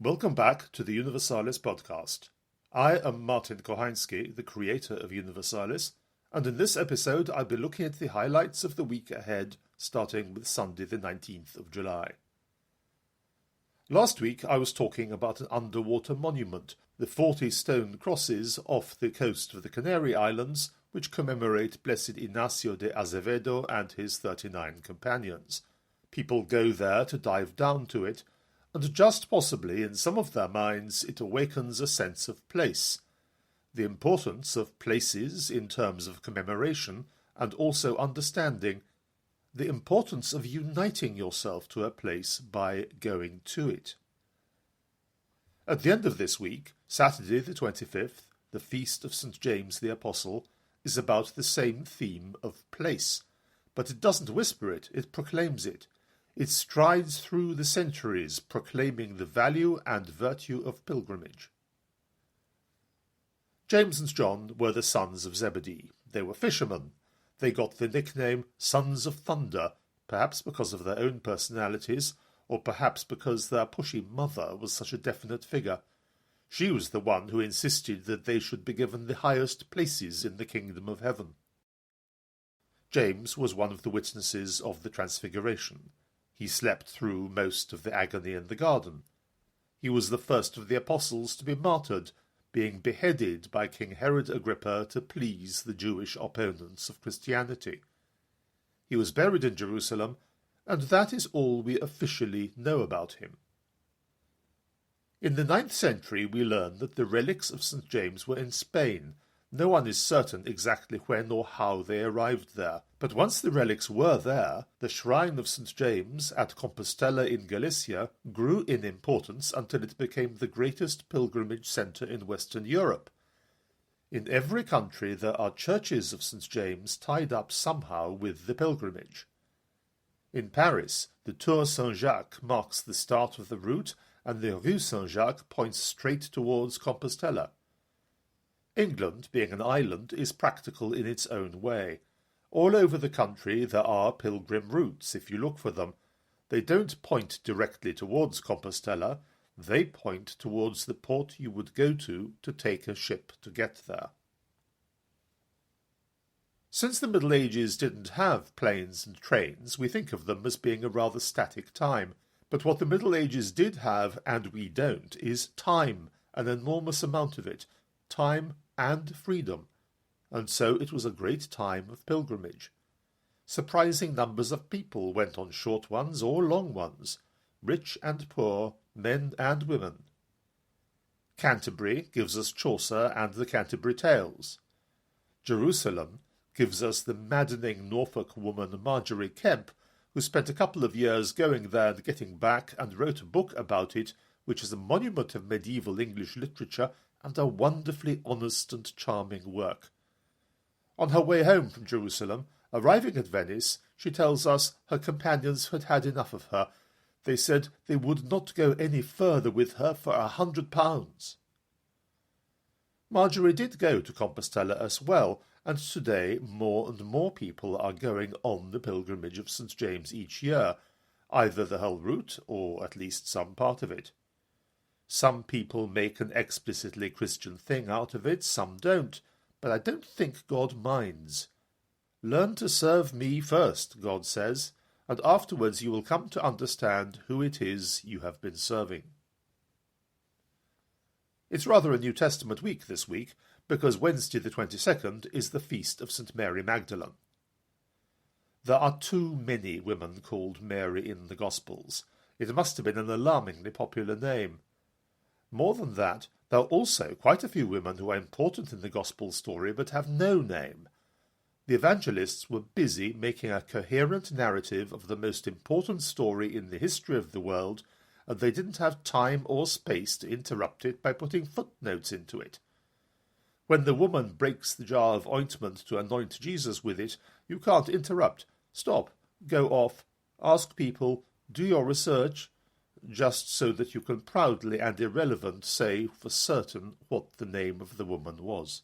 Welcome back to the Universalis podcast. I am Martin Kochański, the creator of Universalis, and in this episode I'll be looking at the highlights of the week ahead, starting with Sunday the 19th of July. Last week I was talking about an underwater monument, the 40 stone crosses off the coast of the Canary Islands, which commemorate Blessed Ignacio de Azevedo and his 39 companions. People go there to dive down to it, and just possibly in some of their minds it awakens a sense of place, the importance of places in terms of commemoration, and also understanding the importance of uniting yourself to a place by going to it. At the end of this week, Saturday the 25th, the feast of St. James the Apostle, is about the same theme of place, but it doesn't whisper it, it proclaims it. It strides through the centuries, proclaiming the value and virtue of pilgrimage. James and John were the sons of Zebedee. They were fishermen. They got the nickname Sons of Thunder, perhaps because of their own personalities, or perhaps because their pushy mother was such a definite figure. She was the one who insisted that they should be given the highest places in the kingdom of heaven. James was one of the witnesses of the Transfiguration. He slept through most of the agony in the garden. He was the first of the apostles to be martyred, being beheaded by King Herod Agrippa to please the Jewish opponents of Christianity. He was buried in Jerusalem, and that is all we officially know about him. In the 9th century we learn that the relics of St. James were in Spain. No one is certain exactly when or how they arrived there, but once the relics were there, the shrine of St. James at Compostela in Galicia grew in importance until it became the greatest pilgrimage centre in Western Europe. In every country there are churches of St. James tied up somehow with the pilgrimage. In Paris, the Tour Saint-Jacques marks the start of the route, and the Rue Saint-Jacques points straight towards Compostela. England, being an island, is practical in its own way. All over the country there are pilgrim routes, if you look for them. They don't point directly towards Compostela, they point towards the port you would go to take a ship to get there. Since the Middle Ages didn't have planes and trains, we think of them as being a rather static time. But what the Middle Ages did have, and we don't, is time, an enormous amount of it. Time and freedom, and so it was a great time of pilgrimage. Surprising numbers of people went on short ones or long ones, rich and poor, men and women. Canterbury gives us Chaucer and the Canterbury Tales. Jerusalem gives us the maddening Norfolk woman Margery Kempe, who spent a couple of years going there and getting back and wrote a book about it, which is a monument of medieval English literature and a wonderfully honest and charming work. On her way home from Jerusalem, arriving at Venice, she tells us her companions had had enough of her. They said they would not go any further with her for £100. Margery did go to Compostela as well, and today more and more people are going on the pilgrimage of St. James each year, either the whole route or at least some part of it. Some people make an explicitly Christian thing out of it, some don't, but I don't think God minds. Learn to serve me first, God says, and afterwards you will come to understand who it is you have been serving. It's rather a New Testament week this week, because Wednesday the 22nd is the feast of St. Mary Magdalene. There are too many women called Mary in the Gospels. It must have been an alarmingly popular name. More than that, there are also quite a few women who are important in the Gospel story but have no name. The evangelists were busy making a coherent narrative of the most important story in the history of the world, and they didn't have time or space to interrupt it by putting footnotes into it. When the woman breaks the jar of ointment to anoint Jesus with it, you can't interrupt. Stop, go off, ask people, do your research, just so that you can proudly and irrelevant say for certain what the name of the woman was.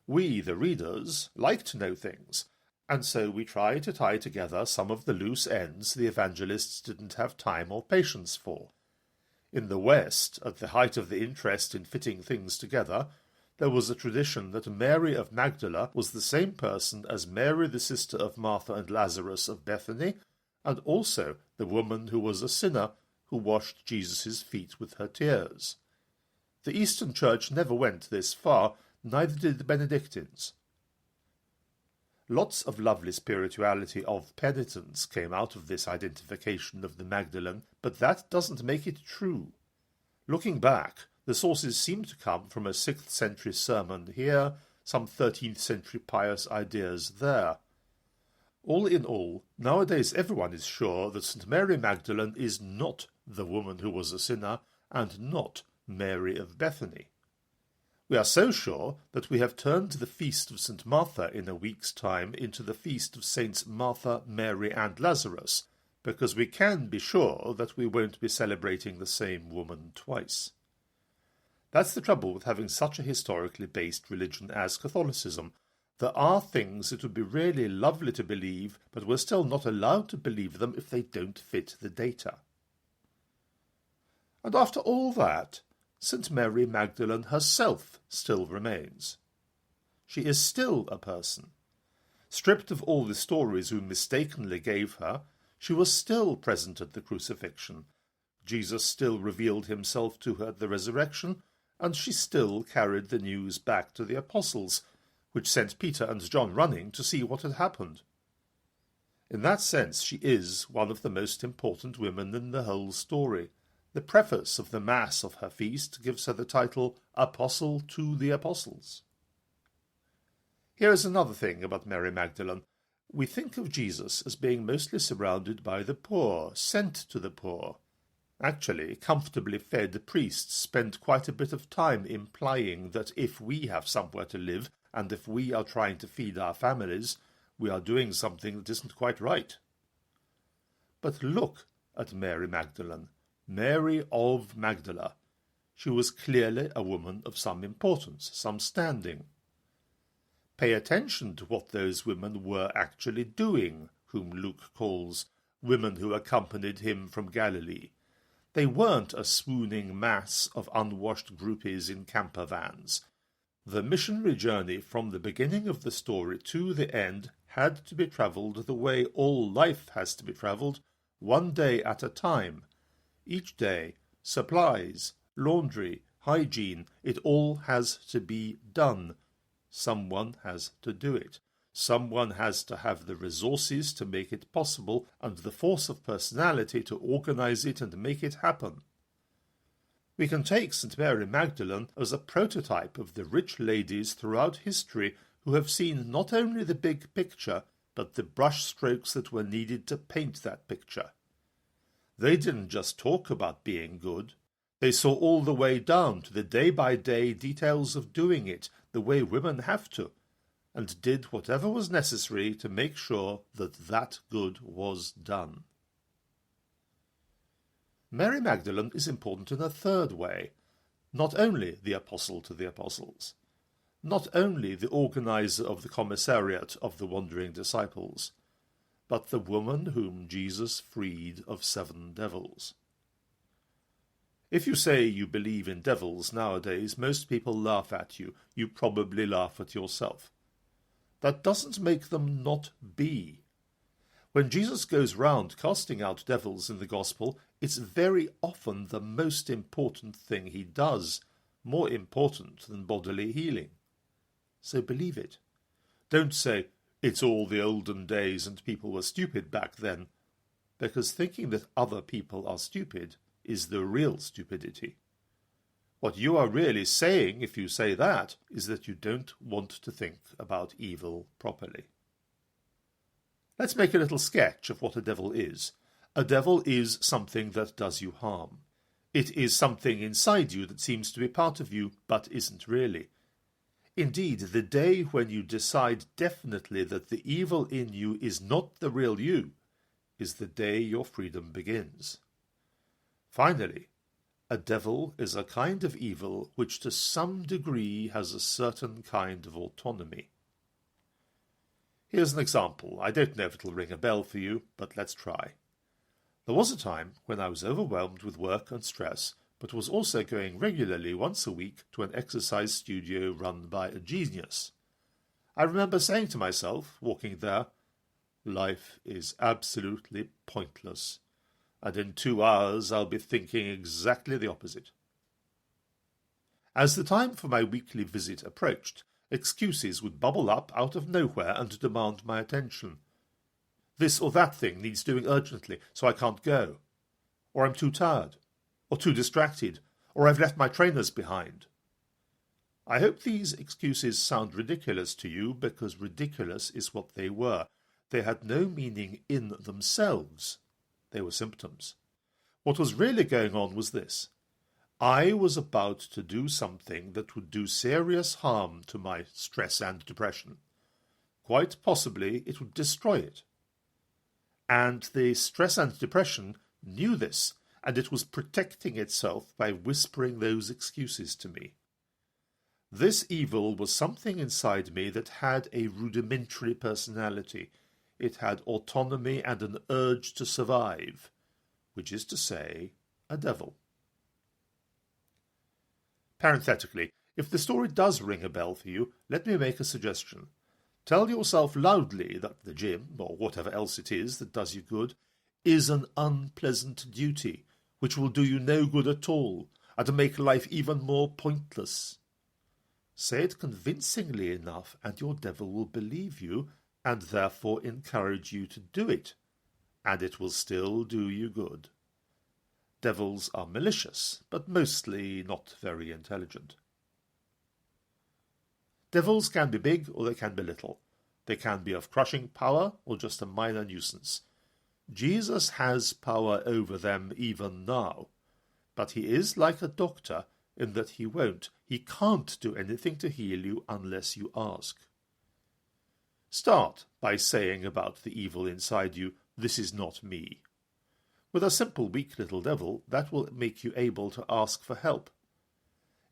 We, the readers, like to know things, and so we try to tie together some of the loose ends the evangelists didn't have time or patience for. In the West, at the height of the interest in fitting things together, there was a tradition that Mary of Magdala was the same person as Mary, the sister of Martha and Lazarus of Bethany, and also the woman who was a sinner who washed Jesus' feet with her tears. The Eastern Church never went this far, neither did the Benedictines. Lots of lovely spirituality of penitence came out of this identification of the Magdalene, but that doesn't make it true. Looking back, the sources seem to come from a 6th century sermon here, some 13th century pious ideas there. All in all, nowadays everyone is sure that St. Mary Magdalene is not the woman who was a sinner, and not Mary of Bethany. We are so sure that we have turned the feast of St. Martha in a week's time into the feast of Saints Martha, Mary, and Lazarus, because we can be sure that we won't be celebrating the same woman twice. That's the trouble with having such a historically based religion as Catholicism. There are things it would be really lovely to believe, but we're still not allowed to believe them if they don't fit the data. And after all that, St. Mary Magdalene herself still remains. She is still a person. Stripped of all the stories we mistakenly gave her, she was still present at the crucifixion. Jesus still revealed himself to her at the resurrection, and she still carried the news back to the apostles, which sent Peter and John running to see what had happened. In that sense, she is one of the most important women in the whole story. The preface of the Mass of her feast gives her the title Apostle to the Apostles. Here is another thing about Mary Magdalene. We think of Jesus as being mostly surrounded by the poor, sent to the poor. Actually, comfortably fed priests spend quite a bit of time implying that if we have somewhere to live, and if we are trying to feed our families, we are doing something that isn't quite right. But look at Mary Magdalene. Mary of Magdala. She was clearly a woman of some importance, some standing. Pay attention to what those women were actually doing, whom Luke calls women who accompanied him from Galilee. They weren't a swooning mass of unwashed groupies in camper vans. The missionary journey from the beginning of the story to the end had to be travelled the way all life has to be travelled, one day at a time. Each day, supplies, laundry, hygiene, it all has to be done. Someone has to do it. Someone has to have the resources to make it possible and the force of personality to organize it and make it happen. We can take St. Mary Magdalene as a prototype of the rich ladies throughout history who have seen not only the big picture, but the brushstrokes that were needed to paint that picture. They didn't just talk about being good. They saw all the way down to the day-by-day details of doing it, the way women have to, and did whatever was necessary to make sure that that good was done. Mary Magdalene is important in a third way. Not only the apostle to the apostles, not only the organizer of the commissariat of the wandering disciples, but the woman whom Jesus freed of 7 devils. If you say you believe in devils nowadays, most people laugh at you. You probably laugh at yourself. That doesn't make them not be. When Jesus goes round casting out devils in the Gospel, it's very often the most important thing he does, more important than bodily healing. So believe it. Don't say, it's all the olden days and people were stupid back then, because thinking that other people are stupid is the real stupidity. What you are really saying, if you say that, is that you don't want to think about evil properly. Let's make a little sketch of what a devil is. A devil is something that does you harm. It is something inside you that seems to be part of you, but isn't really. Indeed, the day when you decide definitely that the evil in you is not the real you, is the day your freedom begins. Finally, a devil is a kind of evil which to some degree has a certain kind of autonomy. Here's an example. I don't know if it'll ring a bell for you, but let's try. There was a time when I was overwhelmed with work and stress, but was also going regularly once a week to an exercise studio run by a genius. I remember saying to myself, walking there, life is absolutely pointless, and in 2 hours I'll be thinking exactly the opposite. As the time for my weekly visit approached, excuses would bubble up out of nowhere and demand my attention. This or that thing needs doing urgently, so I can't go. Or I'm too tired. Or too distracted. Or I've left my trainers behind. I hope these excuses sound ridiculous to you, because ridiculous is what they were. They had no meaning in themselves. They were symptoms. What was really going on was this. I was about to do something that would do serious harm to my stress and depression. Quite possibly it would destroy it. And the stress and depression knew this, and it was protecting itself by whispering those excuses to me. This evil was something inside me that had a rudimentary personality. It had autonomy and an urge to survive, which is to say, a devil. Parenthetically, if the story does ring a bell for you, let me make a suggestion. Tell yourself loudly that the gym, or whatever else it is that does you good, is an unpleasant duty, which will do you no good at all, and make life even more pointless. Say it convincingly enough, and your devil will believe you, and therefore encourage you to do it, and it will still do you good. Devils are malicious, but mostly not very intelligent. Devils can be big or they can be little. They can be of crushing power or just a minor nuisance. Jesus has power over them even now, but he is like a doctor in that he can't do anything to heal you unless you ask. Start by saying about the evil inside you, "This is not me." With a simple weak little devil, that will make you able to ask for help.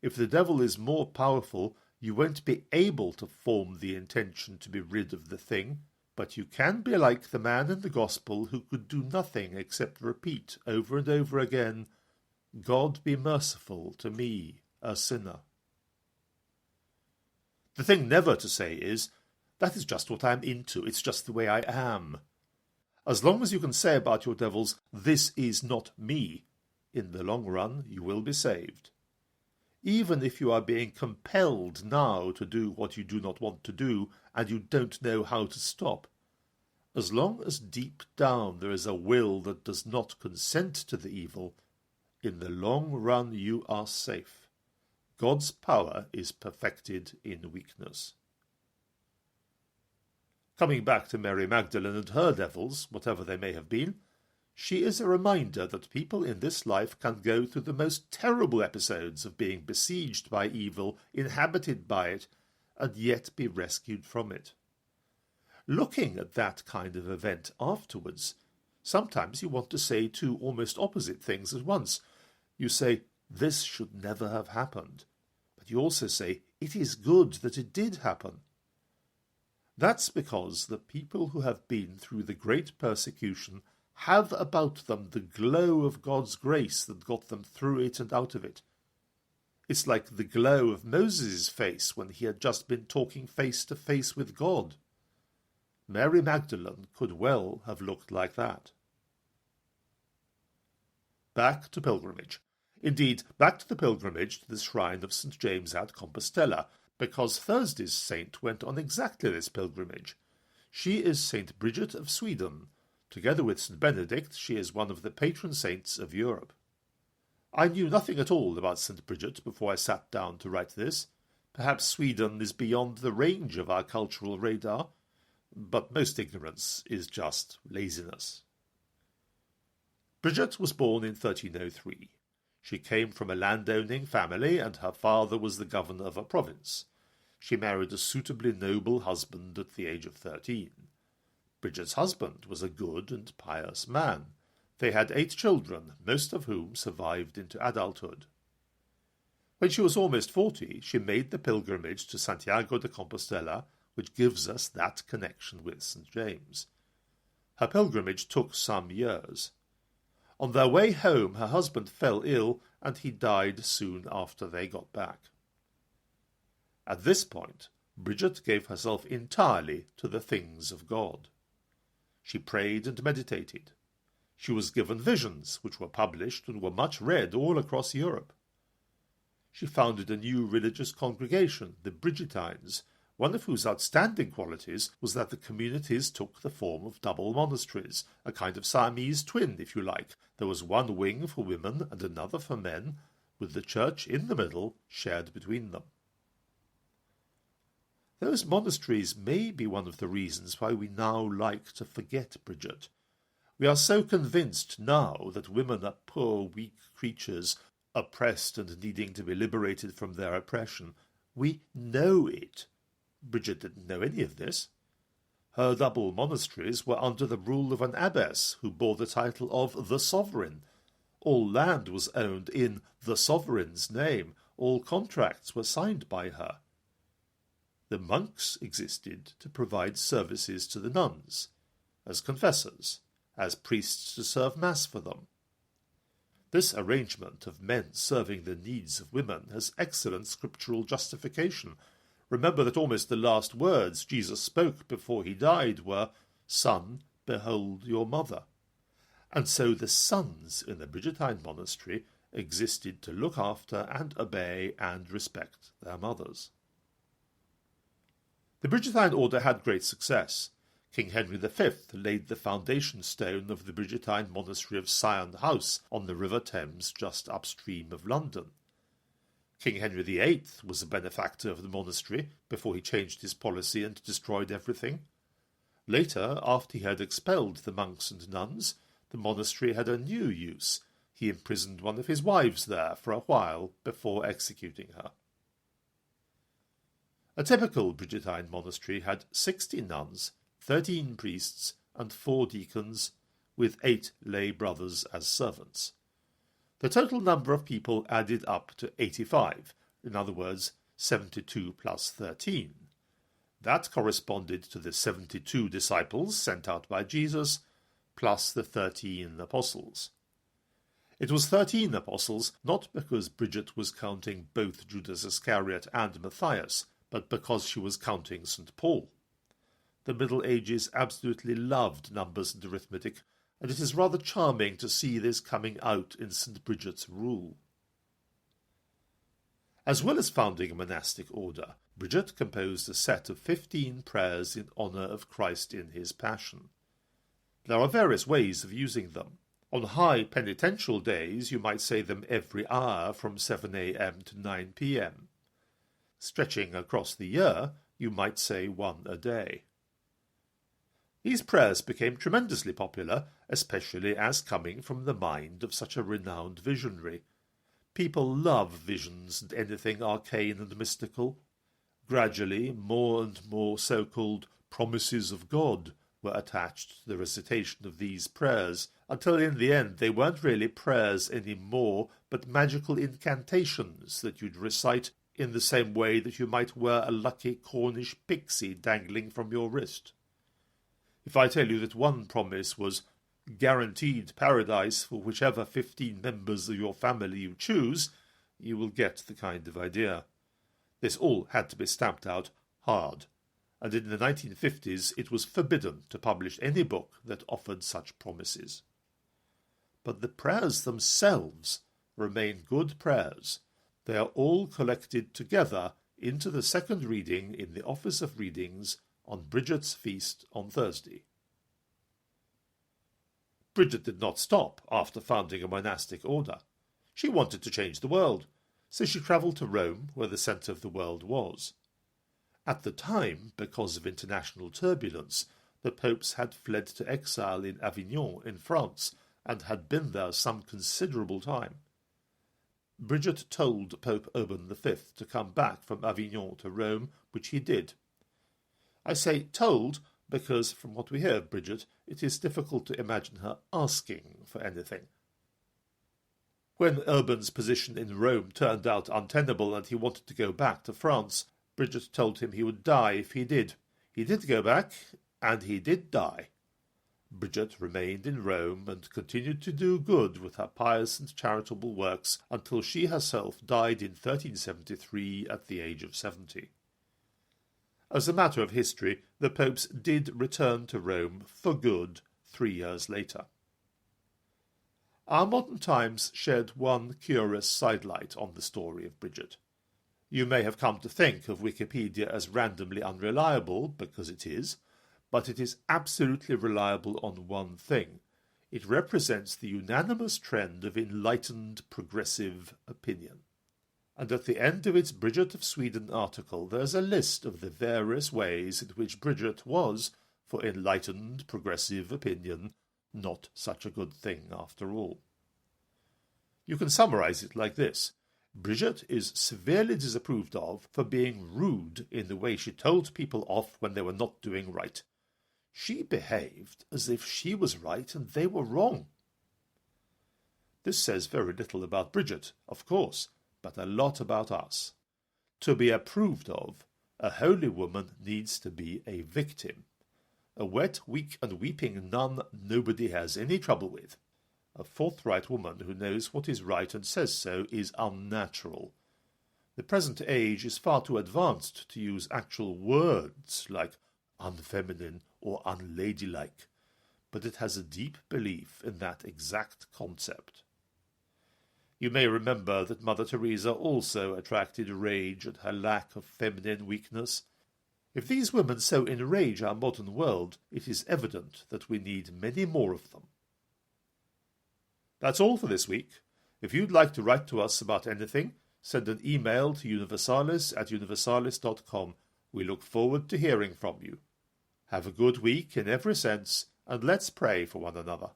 If the devil is more powerful, you won't be able to form the intention to be rid of the thing, but you can be like the man in the Gospel who could do nothing except repeat over and over again, "God be merciful to me, a sinner." The thing never to say is, "That is just what I'm into, it's just the way I am." As long as you can say about your devils, "This is not me," in the long run you will be saved. Even if you are being compelled now to do what you do not want to do, and you don't know how to stop, as long as deep down there is a will that does not consent to the evil, in the long run you are safe. God's power is perfected in weakness. Coming back to Mary Magdalene and her devils, whatever they may have been, she is a reminder that people in this life can go through the most terrible episodes of being besieged by evil, inhabited by it, and yet be rescued from it. Looking at that kind of event afterwards, sometimes you want to say two almost opposite things at once. You say, "This should never have happened," but you also say, "It is good that it did happen." That's because the people who have been through the great persecution have about them the glow of God's grace that got them through it and out of it. It's like the glow of Moses' face when he had just been talking face to face with God. Mary Magdalene could well have looked like that. Back to pilgrimage. Indeed, back to the pilgrimage to the shrine of St. James at Compostela, because Thursday's saint went on exactly this pilgrimage. She is St. Bridget of Sweden. Together with St. Benedict, she is one of the patron saints of Europe. I knew nothing at all about St. Bridget before I sat down to write this. Perhaps Sweden is beyond the range of our cultural radar, but most ignorance is just laziness. Bridget was born in 1303. She came from a landowning family, and her father was the governor of a province. She married a suitably noble husband at the age of 13. Bridget's husband was a good and pious man. They had 8 children, most of whom survived into adulthood. When she was almost 40, she made the pilgrimage to Santiago de Compostela, which gives us that connection with St. James. Her pilgrimage took some years. On their way home, her husband fell ill, and he died soon after they got back. At this point, Bridget gave herself entirely to the things of God. She prayed and meditated. She was given visions, which were published and were much read all across Europe. She founded a new religious congregation, the Bridgetines, one of whose outstanding qualities was that the communities took the form of double monasteries, a kind of Siamese twin, if you like. There was one wing for women and another for men, with the church in the middle shared between them. Those monasteries may be one of the reasons why we now like to forget Bridget. We are so convinced now that women are poor, weak creatures, oppressed and needing to be liberated from their oppression. We know it. Bridget didn't know any of this. Her double monasteries were under the rule of an abbess who bore the title of the Sovereign. All land was owned in the Sovereign's name. All contracts were signed by her. The monks existed to provide services to the nuns, as confessors, as priests to serve Mass for them. This arrangement of men serving the needs of women has excellent scriptural justification. Remember that almost the last words Jesus spoke before he died were, "Son, behold your mother." And so the sons in the Bridgetine monastery existed to look after and obey and respect their mothers. The Bridgetine order had great success. King Henry V laid the foundation stone of the Bridgetine monastery of Sion House on the River Thames just upstream of London. King Henry VIII was a benefactor of the monastery before he changed his policy and destroyed everything. Later, after he had expelled the monks and nuns, the monastery had a new use. He imprisoned one of his wives there for a while before executing her. A typical Bridgetine monastery had 60 nuns, 13 priests, and 4 deacons, with 8 lay brothers as servants. The total number of people added up to 85, in other words, 72 plus 13. That corresponded to the 72 disciples sent out by Jesus, plus the 13 apostles. It was 13 apostles, not because Bridget was counting both Judas Iscariot and Matthias, but because she was counting St. Paul. The Middle Ages absolutely loved numbers and arithmetic, and it is rather charming to see this coming out in St. Bridget's rule. As well as founding a monastic order, Bridget composed a set of 15 prayers in honour of Christ in his Passion. There are various ways of using them. On high penitential days you might say them every hour from 7 a.m. to 9 p.m. Stretching across the year, you might say one a day. These prayers became tremendously popular, especially as coming from the mind of such a renowned visionary. People love visions and anything arcane and mystical. Gradually, more and more so-called promises of God were attached to the recitation of these prayers, until in the end they weren't really prayers any more, but magical incantations that you'd recite in the same way that you might wear a lucky Cornish pixie dangling from your wrist. If I tell you that one promise was guaranteed paradise for whichever 15 members of your family you choose, you will get the kind of idea. This all had to be stamped out hard, and in the 1950s it was forbidden to publish any book that offered such promises. But the prayers themselves remain good prayers. They are all collected together into the second reading in the Office of Readings on Bridget's feast on Thursday. Bridget did not stop after founding a monastic order. She wanted to change the world, so she travelled to Rome, where the centre of the world was. At the time, because of international turbulence, the popes had fled to exile in Avignon in France and had been there some considerable time. Bridget told Pope Urban V to come back from Avignon to Rome, which he did. I say told because, from what we hear of Bridget, it is difficult to imagine her asking for anything. When Urban's position in Rome turned out untenable and he wanted to go back to France, Bridget told him he would die if he did. He did go back, and he did die. Bridget remained in Rome and continued to do good with her pious and charitable works until she herself died in 1373 at the age of 70. As a matter of history, the popes did return to Rome for good 3 years later. Our modern times shed one curious sidelight on the story of Bridget. You may have come to think of Wikipedia as randomly unreliable, because it is, but it is absolutely reliable on one thing. It represents the unanimous trend of enlightened progressive opinion. And at the end of its Bridget of Sweden article, there's a list of the various ways in which Bridget was, for enlightened progressive opinion, not such a good thing after all. You can summarize it like this. Bridget is severely disapproved of for being rude in the way she told people off when they were not doing right. She behaved as if she was right and they were wrong. This says very little about Bridget, of course, but a lot about us. To be approved of, a holy woman needs to be a victim. A wet, weak, and weeping nun nobody has any trouble with. A forthright woman who knows what is right and says so is unnatural. The present age is far too advanced to use actual words like unfeminine or unladylike, but it has a deep belief in that exact concept. You may remember that Mother Teresa also attracted rage at her lack of feminine weakness. If these women so enrage our modern world, it is evident that we need many more of them. That's all for this week. If you'd like to write to us about anything, send an email to universalis@universalis.com. We look forward to hearing from you. Have a good week in every sense, and let's pray for one another.